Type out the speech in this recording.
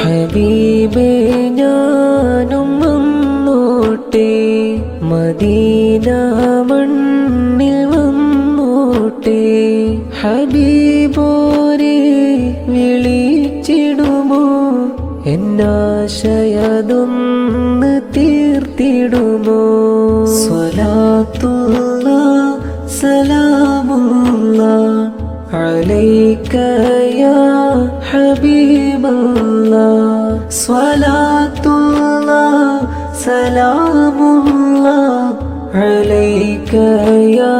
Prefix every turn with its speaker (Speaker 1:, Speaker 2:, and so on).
Speaker 1: ഹബീബേ ഞാനും വന്നോട്ടെ മദീന മണ്ണിൽ വന്നോട്ടെ ഹബീബോരെ വിളിച്ചിടുമോ എന്നാശയതൊന്ന് തീർത്തിടുമോ സ്വലാത്തുല്ലാഹ് സലാമുല്ലാഹ് അലൈക യാ ഹബീബല്ലാഹ് സ്വലാത്തുല്ലാഹ് സലാമുല്ലാഹ് അലൈക യാ